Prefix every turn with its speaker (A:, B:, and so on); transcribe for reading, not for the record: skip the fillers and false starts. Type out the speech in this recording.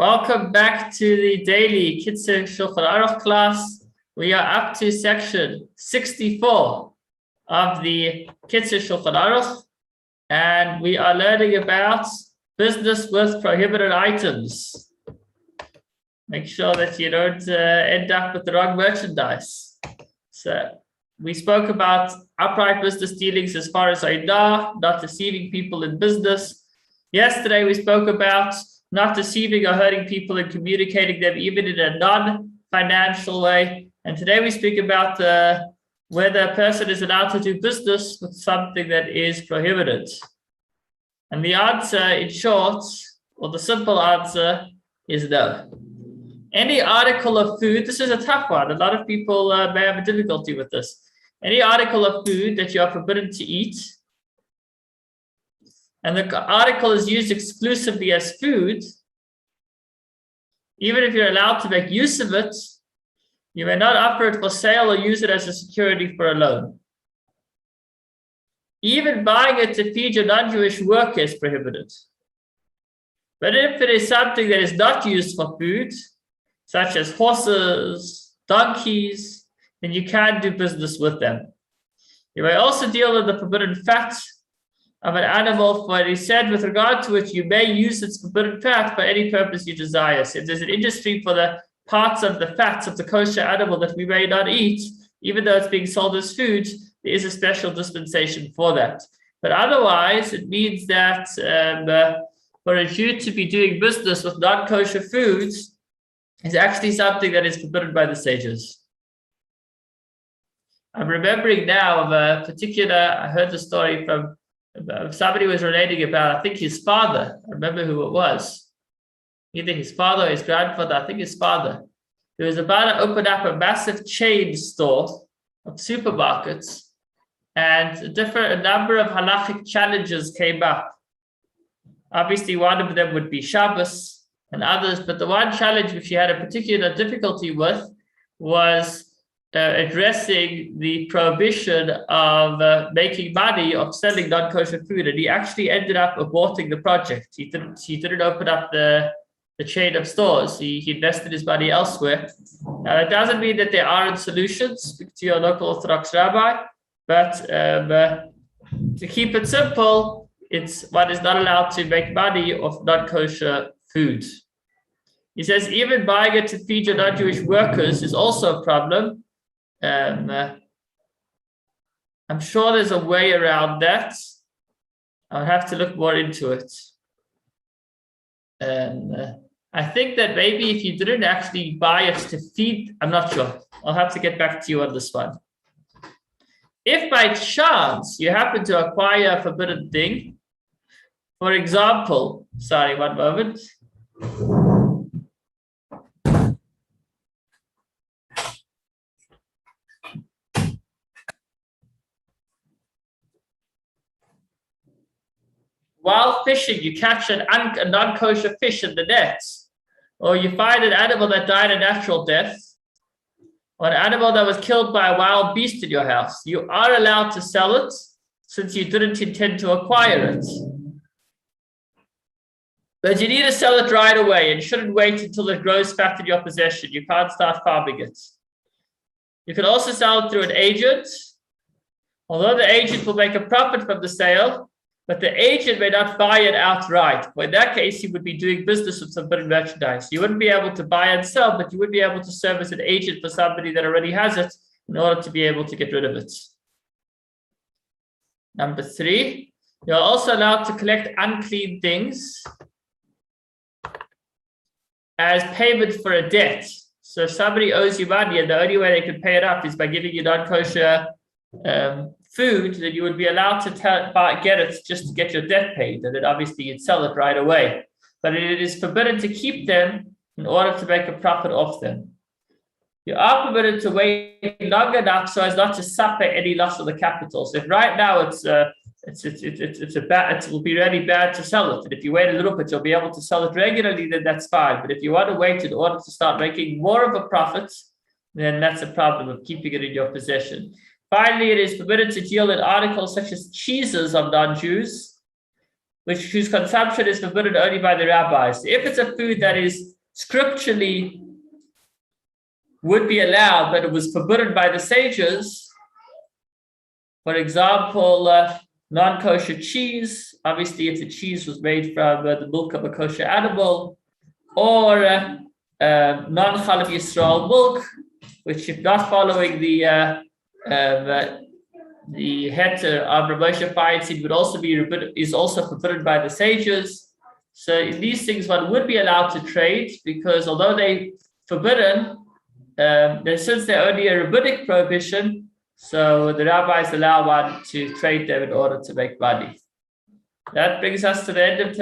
A: Welcome back to the daily Kitzur Shulchan Aruch class. We are up to section 64 of the Kitzur Shulchan Aruch, and we are learning about business with prohibited items. Make sure that you don't end up with the wrong merchandise. So we spoke about upright business dealings as far as Aidah, not deceiving people in business. Yesterday we spoke about not deceiving or hurting people and communicating them even in a non-financial way. And today we speak about whether a person is allowed to do business with something that is prohibited. And the answer, in short, or the simple answer, is no. Any article of food, this is a tough one. A lot of people may have a difficulty with this. Any article of food that you are forbidden to eat, and the article is used exclusively as food, even if you're allowed to make use of it, you may not offer it for sale or use it as a security for a loan. Even buying it to feed your non-Jewish worker is prohibited. But if it is something that is not used for food, such as horses, donkeys, then you can do business with them. You may also deal with the forbidden fat of an animal, for it is said with regard to it, you may use its forbidden fat for any purpose you desire. So if there's an industry for the parts of the fats of the kosher animal that we may not eat, even though it's being sold as food, there is a special dispensation for that. But otherwise, it means that for a Jew to be doing business with non-kosher foods is actually something that is forbidden by the sages. I'm remembering now of a particular, I heard the story from somebody was relating about, I think his father. I remember who it was. Either his father or his grandfather, I think his father. He was about to open up a massive chain store of supermarkets, and a number of halachic challenges came up. Obviously, one of them would be Shabbos and others, but the one challenge which he had a particular difficulty with was addressing the prohibition of making money of selling non-kosher food, and he actually ended up aborting the project. He didn't open up the chain of stores. He invested his money elsewhere. Now, that doesn't mean that there aren't solutions. Speak to your local Orthodox rabbi, but to keep it simple, one is not allowed to make money of non-kosher food. He says even buying it to feed your non-Jewish workers is also a problem. I'm sure there's a way around that. I'll have to look more into it. I think that maybe if you didn't actually buy it to feed, I'm not sure. I'll have to get back to you on this one. If by chance you happen to acquire a forbidden thing, for example, sorry, one moment. While fishing, you catch a non-kosher fish in the nets, or you find an animal that died a natural death, or an animal that was killed by a wild beast in your house. You are allowed to sell it since you didn't intend to acquire it. But you need to sell it right away and shouldn't wait until it grows fat in your possession. You can't start farming it. You can also sell it through an agent, although the agent will make a profit from the sale, but the agent may not buy it outright. Well, in that case, you would be doing business with somebody merchandise. You wouldn't be able to buy and sell, but you would be able to serve as an agent for somebody that already has it in order to be able to get rid of it. Number 3, you're also allowed to collect unclean things as payment for a debt. So if somebody owes you money and the only way they can pay it up is by giving you non-kosher food, then you would be allowed to get it just to get your debt paid, and then obviously you'd sell it right away. But it is forbidden to keep them in order to make a profit off them. You are permitted to wait long enough so as not to suffer any loss of the capital. So if right now it will be really bad to sell it, and if you wait a little bit, you'll be able to sell it regularly, then that's fine. But if you want to wait in order to start making more of a profit, then that's a problem of keeping it in your possession. Finally, it is permitted to deal in articles such as cheeses of non-Jews, whose consumption is forbidden only by the rabbis. If it's a food that is scripturally would be allowed, but it was forbidden by the sages. For example, non-kosher cheese, obviously if the cheese was made from the milk of a kosher animal, or non-Chalav Yisrael milk, which if not following the heter of Rav Moshe Feinstein would also is also forbidden by the sages. So in these things one would be allowed to trade, because although they forbidden, since they're only a rabbinic prohibition, so the rabbis allow one to trade them in order to make money. That brings us to the end of